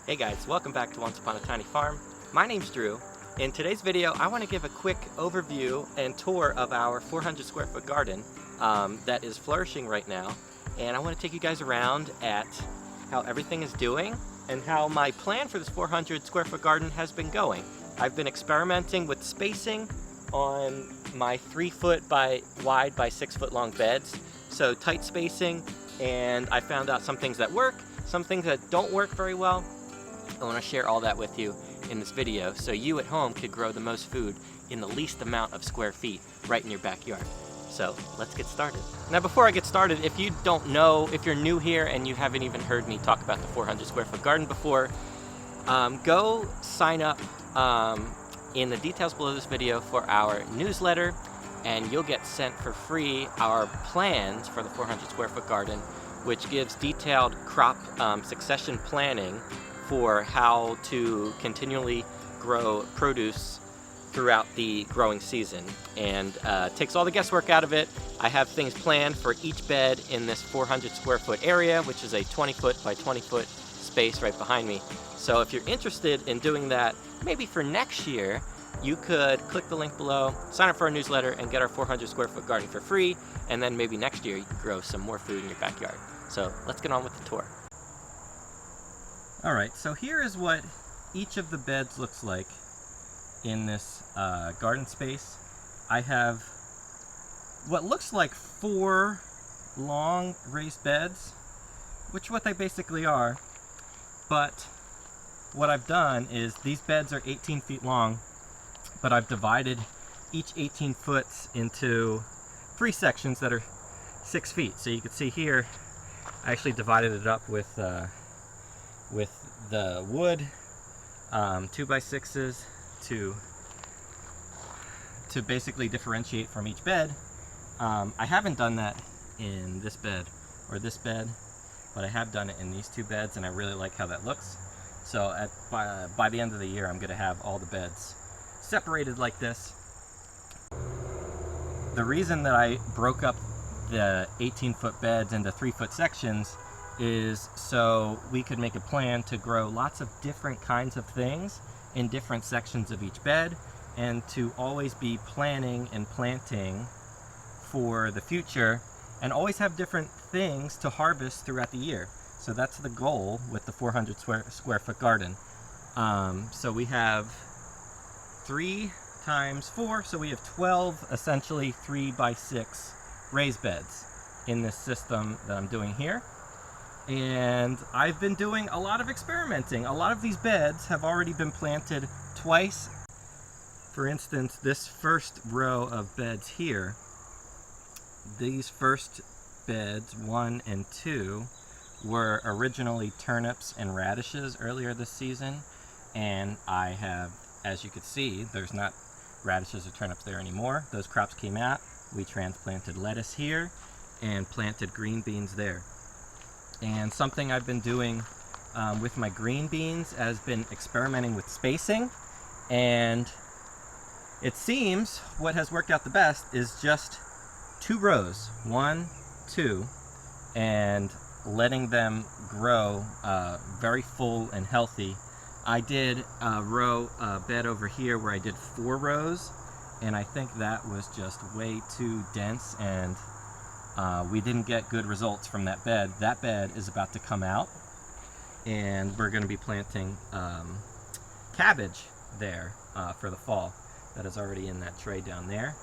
Hey guys, welcome back to Once Upon a Tiny Farm. My name's Drew. In today's video, I want to give a quick overview and tour of our 400 square foot garden that is flourishing right now. And I want to take you guys around at how everything is doing and how my plan for this 400 square foot garden has been going. I've been experimenting with spacing on my 3 foot wide by 6 foot long beds. So tight spacing, and I found out some things that work, some things that don't work very well. I want to share all that with you in this video so you at home could grow the most food in the least amount of square feet right in your backyard. So let's get started. Now before I get started, if you don't know, if you're new here and you haven't even heard me talk about the 400 square foot garden before, go sign up in the details below this video for our newsletter, and you'll get sent for free our plans for the 400 square foot garden, which gives detailed crop succession planning for how to continually grow produce throughout the growing season, and takes all the guesswork out of it. I have things planned for each bed in this 400 square foot area, which is a 20 foot by 20 foot space right behind me. So if you're interested in doing that, maybe for next year, you could click the link below, sign up for our newsletter, and get our 400 square foot garden for free, and then maybe next year you can grow some more food in your backyard. So let's get on with the tour. Alright, so here is what each of the beds looks like in this garden space. I have what looks like 4 long raised beds, which what they basically are, but what I've done is these beds are 18 feet long, but I've divided each 18 foot into 3 sections that are 6 feet. So you can see here, I actually divided it up with the wood 2x6s to basically differentiate from each bed. I haven't done that in this bed or this bed, but I have done it in these 2 beds, and I really like how that looks. So by the end of the year, I'm going to have all the beds separated like this. The reason that I broke up the 18-foot beds into 3-foot sections is so we could make a plan to grow lots of different kinds of things in different sections of each bed, and to always be planning and planting for the future, and always have different things to harvest throughout the year. So that's the goal with the 400 square foot garden. So we have 3 times 4, so we have 12 essentially 3x6 raised beds in this system that I'm doing here. And I've been doing a lot of experimenting. A lot of these beds have already been planted twice. For instance, this first row of beds here, these first beds 1 and 2 were originally turnips and radishes earlier this season, and I have, as you can see, there's not radishes or turnips there anymore. Those crops came out. We transplanted lettuce here and planted green beans there. And something I've been doing with my green beans has been experimenting with spacing, and it seems what has worked out the best is just 2 rows, 1, 2, and letting them grow very full and healthy. I did a bed over here where I did 4 rows, and I think that was just way too dense, and we didn't get good results from that bed. That bed is about to come out, and we're going to be planting cabbage there for the fall. That is already in that tray down there.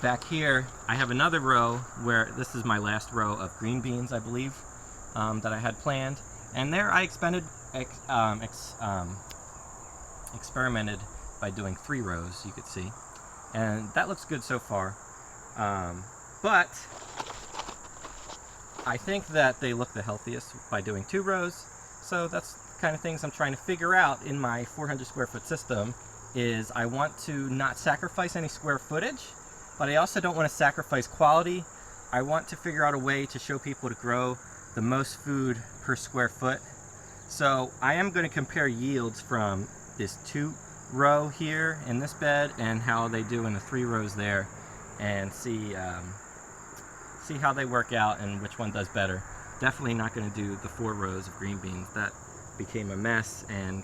Back here, I have another row where this is my last row of green beans, I believe, that I had planned. And there I experimented by doing 3 rows, you could see. And that looks good so far. But I think that they look the healthiest by doing 2 rows. So that's the kind of things I'm trying to figure out in my 400 square foot system. Is I want to not sacrifice any square footage, but I also don't want to sacrifice quality. I want to figure out a way to show people to grow the most food per square foot. So I am going to compare yields from this 2 row here in this bed and how they do in the 3 rows there, and see how they work out and which one does better. Definitely not going to do the 4 rows of green beans. That became a mess and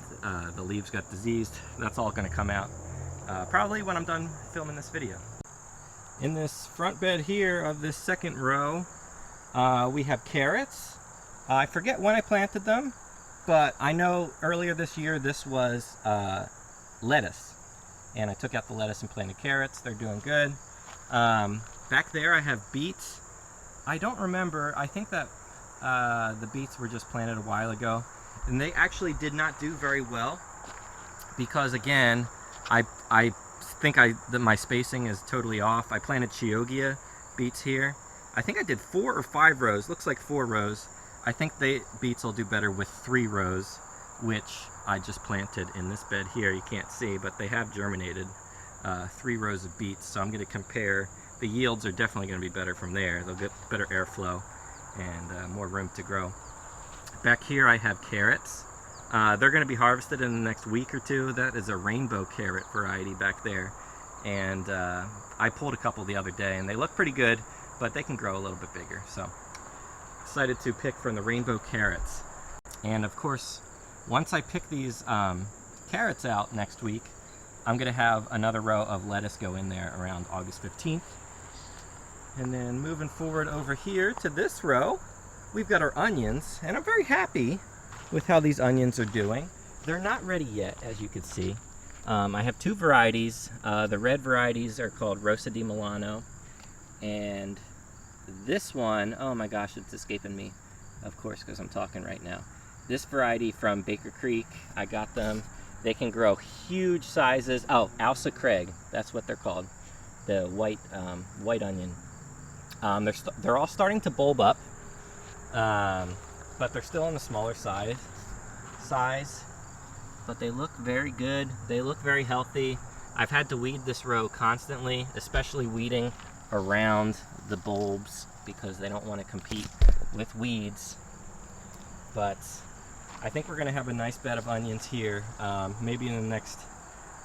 the leaves got diseased. That's all going to come out probably when I'm done filming this video. In this front bed here of this second row, we have carrots. I forget when I planted them, but I know earlier this year this was lettuce. And I took out the lettuce and planted carrots. They're doing good. Back there I have beets. I don't remember. I think that the beets were just planted a while ago. And they actually did not do very well because, again, I think that my spacing is totally off. I planted Chioggia beets here. I think I did 4 or 5 rows. Looks like 4 rows. I think beets will do better with 3 rows, which I just planted in this bed here. You can't see, but they have germinated 3 rows of beets. So I'm going to compare. The yields are definitely going to be better from there. They'll get better airflow and more room to grow. Back here I have carrots. They're going to be harvested in the next week or 2. That is a rainbow carrot variety back there. And I pulled a couple the other day and they look pretty good, but they can grow a little bit bigger. So excited to pick from the rainbow carrots. And of course, once I pick these carrots out next week, I'm going to have another row of lettuce go in there around August 15th. And then moving forward over here to this row, we've got our onions, and I'm very happy with how these onions are doing. They're not ready yet, as you can see. I have 2 varieties. The red varieties are called Rosa di Milano, and this one, oh my gosh, it's escaping me, of course, because I'm talking right now. This variety from Baker Creek, I got them. They can grow huge sizes. Oh, Alsa Craig, that's what they're called. The white onion. They're all starting to bulb up. But they're still on the smaller size, but they look very good. They look very healthy. I've had to weed this row constantly, especially weeding around the bulbs because they don't want to compete with weeds. But I think we're going to have a nice bed of onions here. Maybe in the next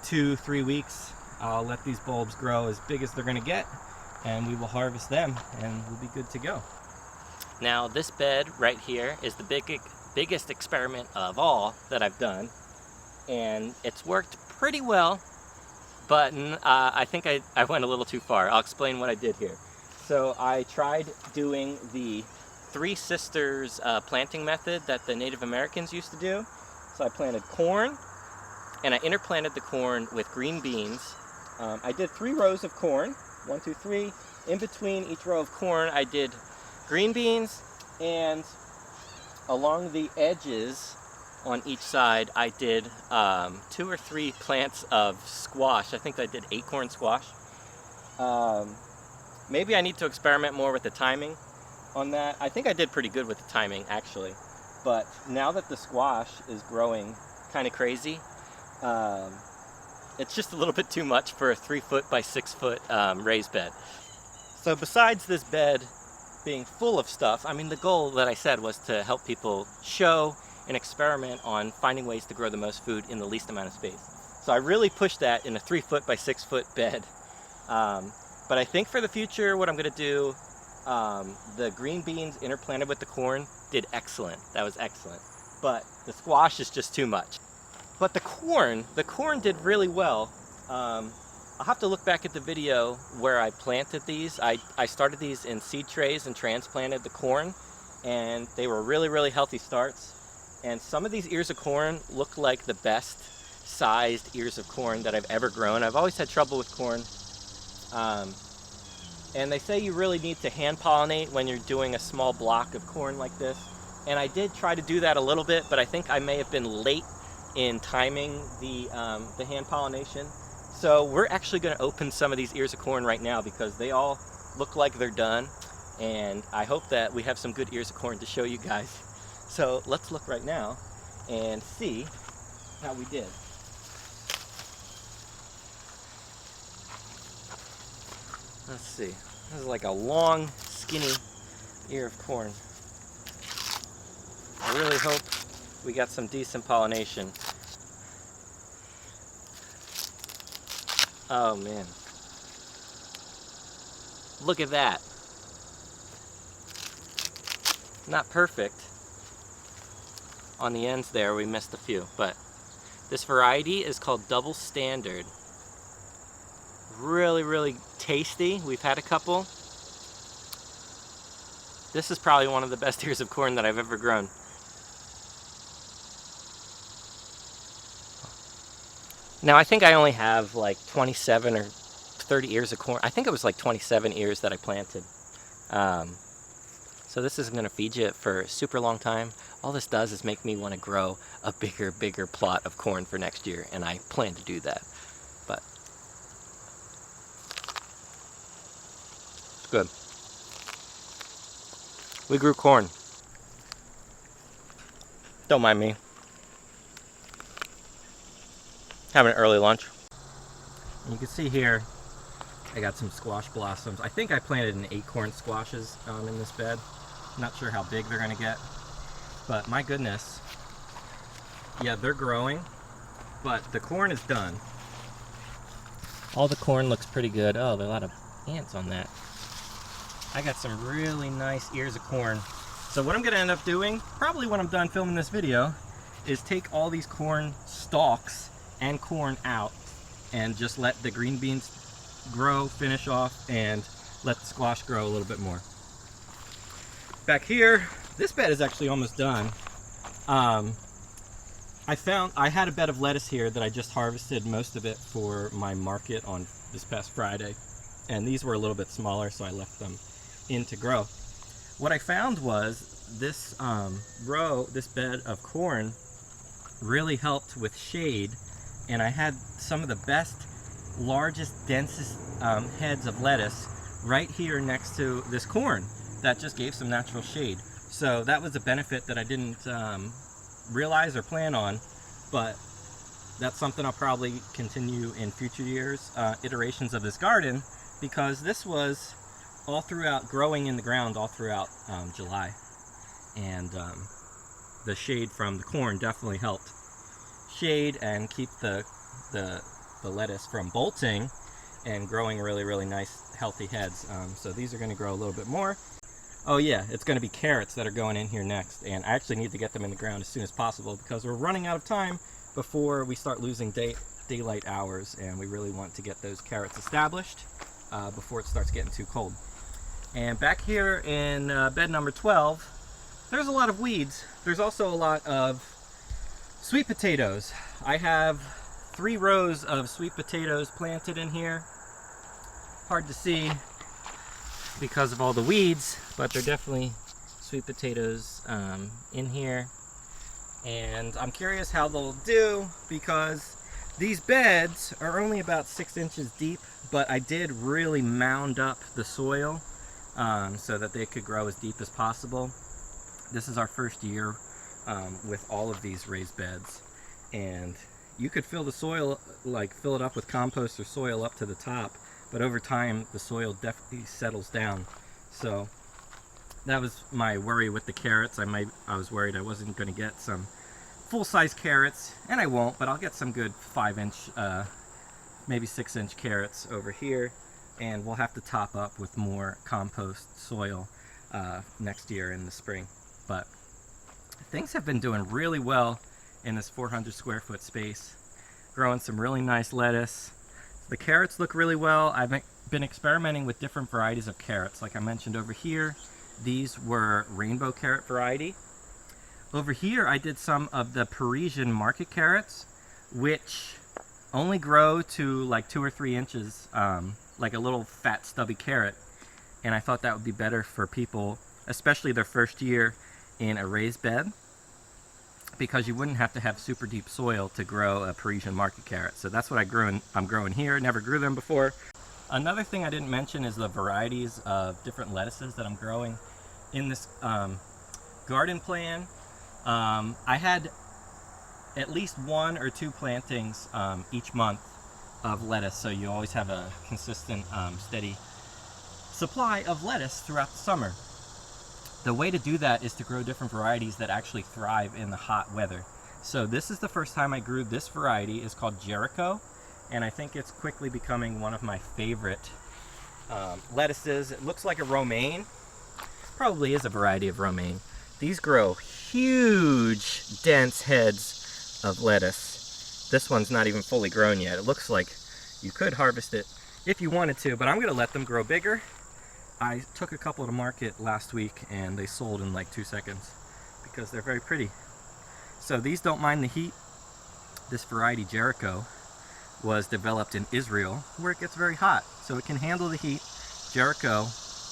2-3 weeks, I'll let these bulbs grow as big as they're going to get, and we will harvest them, and we'll be good to go. Now this bed right here is the biggest experiment of all that I've done, and it's worked pretty well, but I think I went a little too far. I'll explain what I did here. So I tried doing the 3 sisters planting method that the Native Americans used to do. So I planted corn, and I interplanted the corn with green beans. I did 3 rows of corn, 1, 2, 3. In between each row of corn, I did green beans, and along the edges on each side I did 2 or 3 plants of squash. I think I did acorn squash. Maybe I need to experiment more with the timing on that. I think I did pretty good with the timing actually, but now that the squash is growing kind of crazy, it's just a little bit too much for a 3-foot by 6-foot raised bed. So besides this bed being full of stuff, I mean, the goal that I said was to help people show and experiment on finding ways to grow the most food in the least amount of space. So I really pushed that in a 3-foot by 6-foot bed. But I think for the future, what I'm going to do, the green beans interplanted with the corn did excellent. That was excellent. But the squash is just too much. But the corn did really well. I'll have to look back at the video where I planted these. I started these in seed trays and transplanted the corn, and they were really, really healthy starts. And some of these ears of corn look like the best sized ears of corn that I've ever grown. I've always had trouble with corn. And they say you really need to hand pollinate when you're doing a small block of corn like this. And I did try to do that a little bit, but I think I may have been late in timing the hand pollination. So we're actually going to open some of these ears of corn right now because they all look like they're done. And I hope that we have some good ears of corn to show you guys. So let's look right now and see how we did. Let's see. This is like a long, skinny ear of corn. I really hope we got some decent pollination. Oh man. Look at that. Not perfect, on the ends there, we missed a few, but this variety is called Double Standard. Really, really tasty. We've had a couple. This is probably one of the best ears of corn that I've ever grown. Now I think I only have like 27 or 30 ears of corn. I think it was like 27 ears that I planted. So this isn't going to feed you for a super long time. All this does is make me want to grow a bigger plot of corn for next year, and I plan to do that. But it's good. We grew corn. Don't mind me. Having an early lunch. And you can see here, I got some squash blossoms. I think I planted an 8 squashes in this bed. Not sure how big they're gonna get, but my goodness. Yeah, they're growing, but the corn is done. All the corn looks pretty good. Oh, there are a lot of ants on that. I got some really nice ears of corn. So what I'm gonna end up doing, probably when I'm done filming this video, is take all these corn stalks and corn out and just let the green beans grow, finish off, and let the squash grow a little bit more. Back here, this bed is actually almost done. I had a bed of lettuce here that I just harvested most of it for my market on this past Friday, and these were a little bit smaller, so I left them in to grow. What I found was this this bed of corn really helped with shade, and I had some of the best, largest, densest heads of lettuce right here next to this corn that just gave some natural shade. So that was a benefit that I didn't realize or plan on, but that's something I'll probably continue in future years, iterations of this garden, because this was all throughout, growing in the ground all throughout July. And the shade from the corn definitely helped shade and keep the lettuce from bolting and growing really, really nice, healthy heads. So these are going to grow a little bit more. Oh yeah, it's going to be carrots that are going in here next, and I actually need to get them in the ground as soon as possible because we're running out of time before we start losing daylight hours, and we really want to get those carrots established before it starts getting too cold. And back here in bed number 12, there's a lot of weeds. There's also a lot of sweet potatoes. I have 3 rows of sweet potatoes planted in here. Hard to see because of all the weeds, but they're definitely sweet potatoes in here. And I'm curious how they'll do because these beds are only about 6 inches deep, but I did really mound up the soil so that they could grow as deep as possible. This is our first year with all of these raised beds, and you could fill the soil, like fill it up with compost or soil up to the top, but over time the soil definitely settles down. So that was my worry with the carrots. I was worried I wasn't going to get some full-size carrots, and I won't, but I'll get some good 5-inch, maybe 6-inch carrots over here, and we'll have to top up with more compost soil next year in the spring. But things have been doing really well in this 400 square foot space, growing some really nice lettuce. The carrots look really well. I've been experimenting with different varieties of carrots. Like I mentioned over here, these were rainbow carrot variety. Over here I did some of the Parisian market carrots, which only grow to like 2 or 3 inches, like a little fat stubby carrot. And I thought that would be better for people, especially their first year in a raised bed, because you wouldn't have to have super deep soil to grow a Parisian market carrot. So that's what I'm growing here. Never grew them before. Another thing I didn't mention is the varieties of different lettuces that I'm growing in this garden plan. I had at least 1 or 2 plantings each month of lettuce, so you always have a consistent, steady supply of lettuce throughout the summer. The way to do that is to grow different varieties that actually thrive in the hot weather. So this is the first time I grew this variety. It's called Jericho, and I think it's quickly becoming one of my favorite lettuces. It looks like a romaine. Probably is a variety of romaine. These grow huge, dense heads of lettuce. This one's not even fully grown yet. It looks like you could harvest it if you wanted to, but I'm gonna let them grow bigger. I took a couple to market last week and they sold in like 2 seconds because they're very pretty. So these don't mind the heat. This variety, Jericho, was developed in Israel where it gets very hot, so it can handle the heat. Jericho,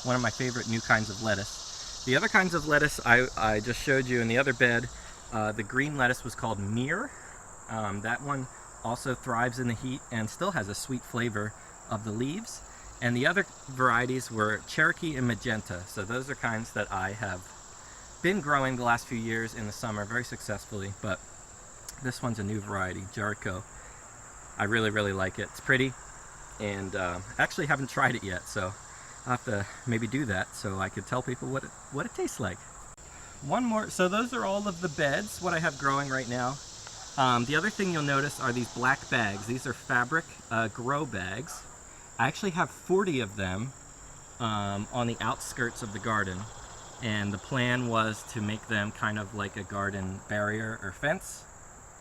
one of my favorite new kinds of lettuce. The other kinds of lettuce I just showed you in the other bed, the green lettuce was called Mir. That one also thrives in the heat and still has a sweet flavor of the leaves. And the other varieties were Cherokee and Magenta. So those are kinds that I have been growing the last few years in the summer very successfully, but this one's a new variety, Jericho. I really, really like it. It's pretty, and actually haven't tried it yet, so I'll have to maybe do that so I could tell people what it tastes like. One more, so those are all of the beds, what I have growing right now. The other thing you'll notice are these black bags. These are fabric grow bags. I actually have 40 of them on the outskirts of the garden, and the plan was to make them kind of like a garden barrier or fence.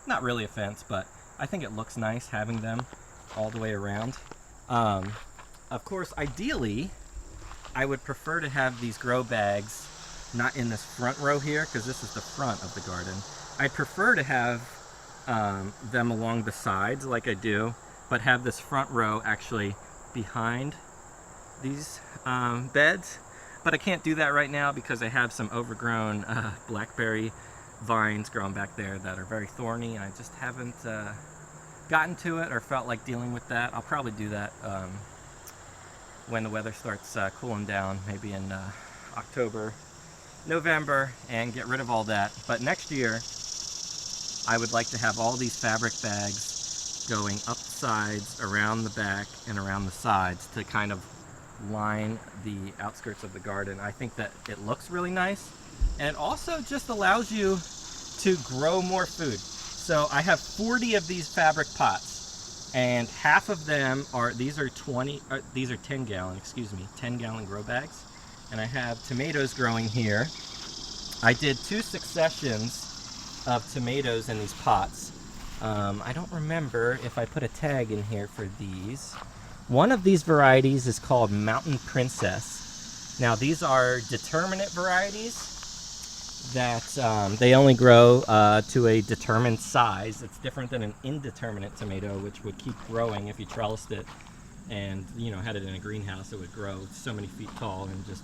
Not really a fence, but I think it looks nice having them all the way around. Of course, ideally, I would prefer to have these grow bags not in this front row here, because this is the front of the garden. I'd prefer to have them along the sides like I do, but have this front row actually behind these beds. But I can't do that right now because I have some overgrown blackberry vines growing back there that are very thorny, and I just haven't gotten to it or felt like dealing with that. I'll probably do that when the weather starts cooling down, maybe in October, November, and get rid of all that. But next year I would like to have all these fabric bags going up the sides, around the back, and around the sides to kind of line the outskirts of the garden. I think that it looks really nice, and it also just allows you to grow more food. So I have 40 of these fabric pots, and half of them are, these are 10 gallon, 10 gallon grow bags. And I have tomatoes growing here. I did 2 successions of tomatoes in these pots. I don't remember if I put a tag in here for these. One of these varieties is called Mountain Princess. Now these are determinate varieties that they only grow to a determined size. It's different than an indeterminate tomato, which would keep growing if you trellised it and, you know, had it in a greenhouse. It would grow so many feet tall and just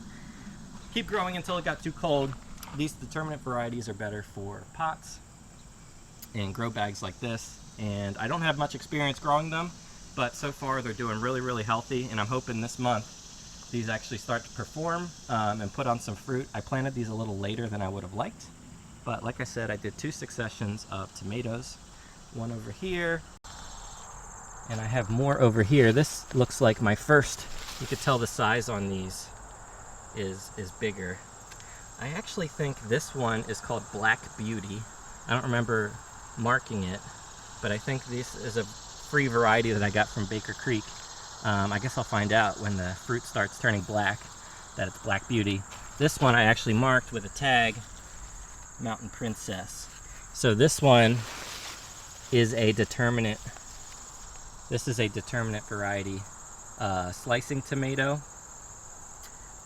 keep growing until it got too cold. These determinate varieties are better for pots and grow bags like this. And I don't have much experience growing them, but so far they're doing really, really healthy, and I'm hoping this month these actually start to perform and put on some fruit. I planted these a little later than I would have liked, but like I said, I did 2 successions of tomatoes. One over here, and I have more over here. This looks like my first. You could tell the size on these is bigger. I actually think this one is called Black Beauty. I don't remember marking it, but I think this is a free variety that I got from Baker Creek. I guess I'll find out when the fruit starts turning black that it's Black Beauty. This one I actually marked with a tag, Mountain Princess. So this one is a determinate. This is a determinate variety slicing tomato,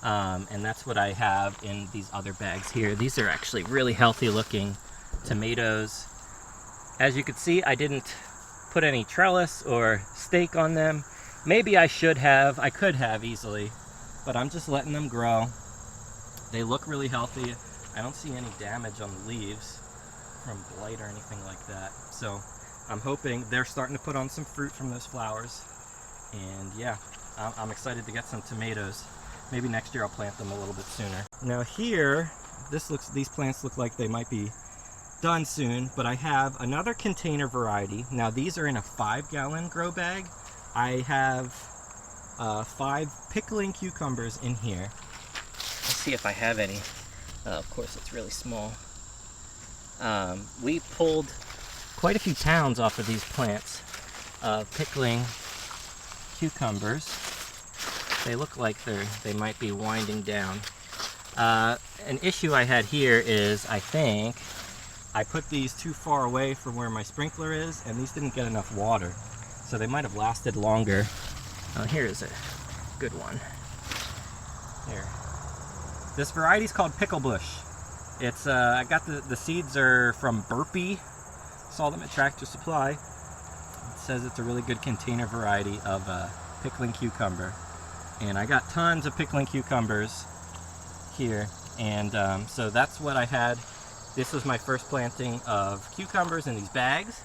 and that's what I have in these other bags here. These are actually really healthy looking tomatoes. As you can see, I didn't put any trellis or stake on them. Maybe I should have, I could have easily, but I'm just letting them grow. They look really healthy. I don't see any damage on the leaves from blight or anything like that. So I'm hoping they're starting to put on some fruit from those flowers. And yeah, I'm excited to get some tomatoes. Maybe next year I'll plant them a little bit sooner. Now here, these plants look like they might be done soon, but I have another container variety. Now these are in a 5-gallon grow bag. I have 5 pickling cucumbers in here. Let's see if I have any. Of course, it's really small. We pulled quite a few pounds off of these plants of pickling cucumbers. They look like they might be winding down. An issue I had here is I think I put these too far away from where my sprinkler is, and these didn't get enough water. So they might have lasted longer. Here is a good one. Here. This variety is called Pickle Bush. It's I got the seeds are from Burpee. Saw them at Tractor Supply. It says it's a really good container variety of pickling cucumber. And I got tons of pickling cucumbers here, and so that's what I had. This was my first planting of cucumbers in these bags,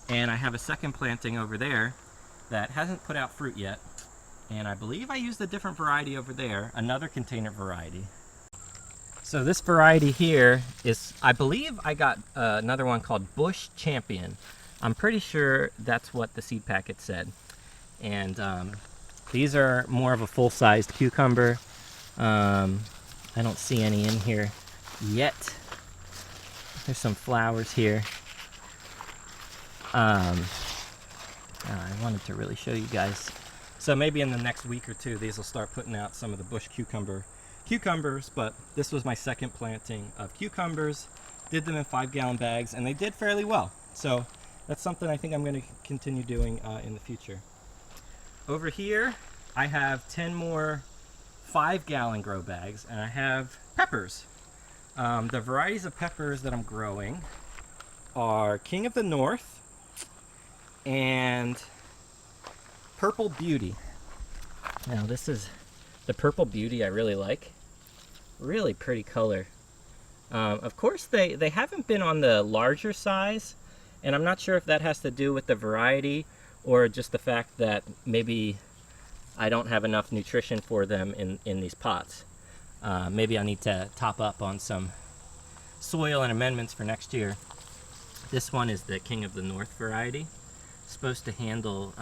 and I have a second planting over there that hasn't put out fruit yet, and I believe I used a different variety over there, another container variety. So this variety here is, I believe I got another one called Bush Champion. I'm pretty sure that's what the seed packet said. And these are more of a full-sized cucumber. I don't see any in here yet. There's some flowers here. I wanted to really show you guys. So maybe in the next week or two, these will start putting out some of the bush cucumbers, but this was my second planting of cucumbers. Did them in 5-gallon bags, and they did fairly well. So that's something I think I'm going to continue doing in the future. Over here, I have 10 more 5-gallon grow bags, and I have peppers. The varieties of peppers that I'm growing are King of the North and Purple Beauty. Now this is the Purple Beauty I really like. Really pretty color. Of course they haven't been on the larger size, and I'm not sure if that has to do with the variety or just the fact that maybe I don't have enough nutrition for them in these pots. Maybe I need to top up on some soil and amendments for next year. This one is the King of the North variety. It's supposed to handle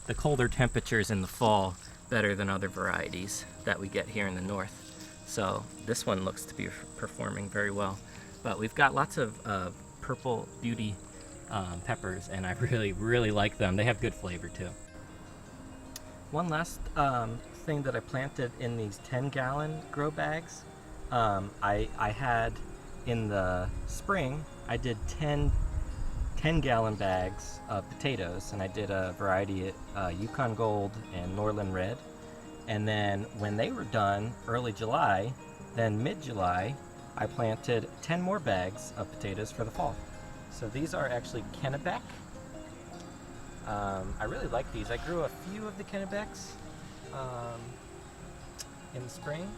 the colder temperatures in the fall better than other varieties that we get here in the north. So this one looks to be performing very well. But we've got lots of Purple Beauty peppers, and I really like them. They have good flavor too. One last thing that I planted in these 10-gallon grow bags, I had in the spring, I did 10-gallon bags of potatoes, and I did a variety Yukon Gold and Norland Red. And then when they were done early July, then mid-July, I planted 10 more bags of potatoes for the fall. So these are actually Kennebec. I really like these. I grew a few of the Kennebecs in the spring,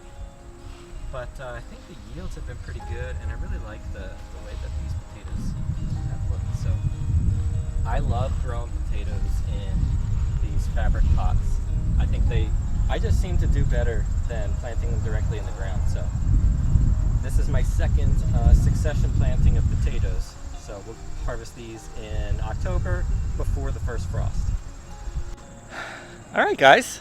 but I think the yields have been pretty good, and I really like the way that these potatoes have looked. So I love growing potatoes in these fabric pots. I just seem to do better than planting them directly in the ground. So this is my second succession planting of potatoes. So we'll harvest these in October before the first frost. All right, guys.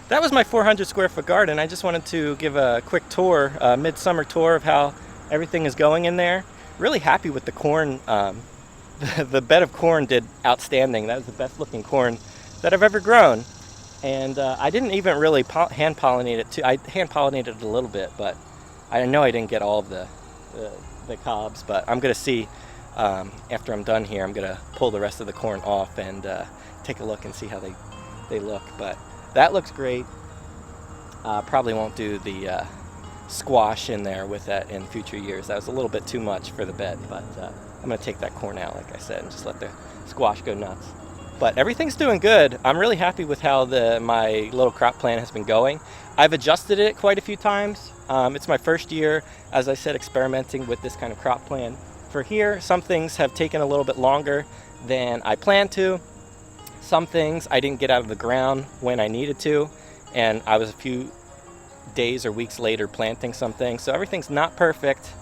That was my 400 square foot garden. I just wanted to give a quick tour, a midsummer tour of how everything is going in there. Really happy with the corn. The bed of corn did outstanding. That was the best looking corn that I've ever grown. And I didn't even really hand pollinate it too. I hand pollinated it a little bit, but I know I didn't get all of the cobs. But I'm gonna see after I'm done here. I'm gonna pull the rest of the corn off and take a look and see how they look. But that looks great. Probably won't do the squash in there with that in future years. That was a little bit too much for the bed, but I'm gonna take that corn out, like I said, and just let the squash go nuts. But everything's doing good. I'm really happy with how my little crop plan has been going. I've adjusted it quite a few times. It's my first year, as I said, experimenting with this kind of crop plan. For here, some things have taken a little bit longer than I planned to. Some things I didn't get out of the ground when I needed to, and I was a few days or weeks later planting some things. So everything's not perfect,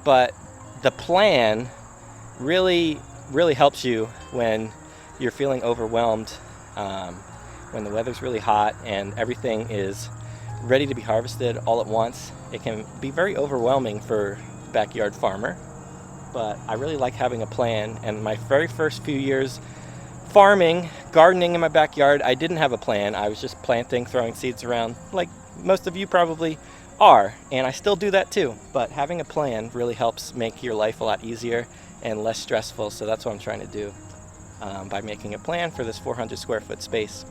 but the plan really helps you when you're feeling overwhelmed, when the weather's really hot and everything is ready to be harvested all at once. It can be very overwhelming for a backyard farmer, but I really like having a plan. And my very first few years farming, gardening in my backyard, I didn't have a plan. I was just planting, throwing seeds around, like most of you probably are, and I still do that too, but having a plan really helps make your life a lot easier and less stressful, so that's what I'm trying to do by making a plan for this 400 square foot space.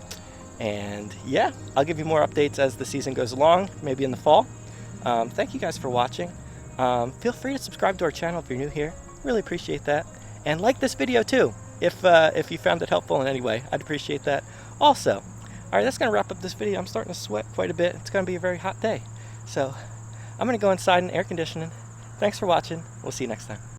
And yeah, I'll give you more updates as the season goes along, maybe in the fall. Thank you guys for watching. Feel free to subscribe to our channel if you're new here. Really appreciate that. And like this video too, if you found it helpful in any way. I'd appreciate that. Also, alright, that's going to wrap up this video. I'm starting to sweat quite a bit. It's going to be a very hot day. So I'm going to go inside and air conditioning. Thanks for watching. We'll see you next time.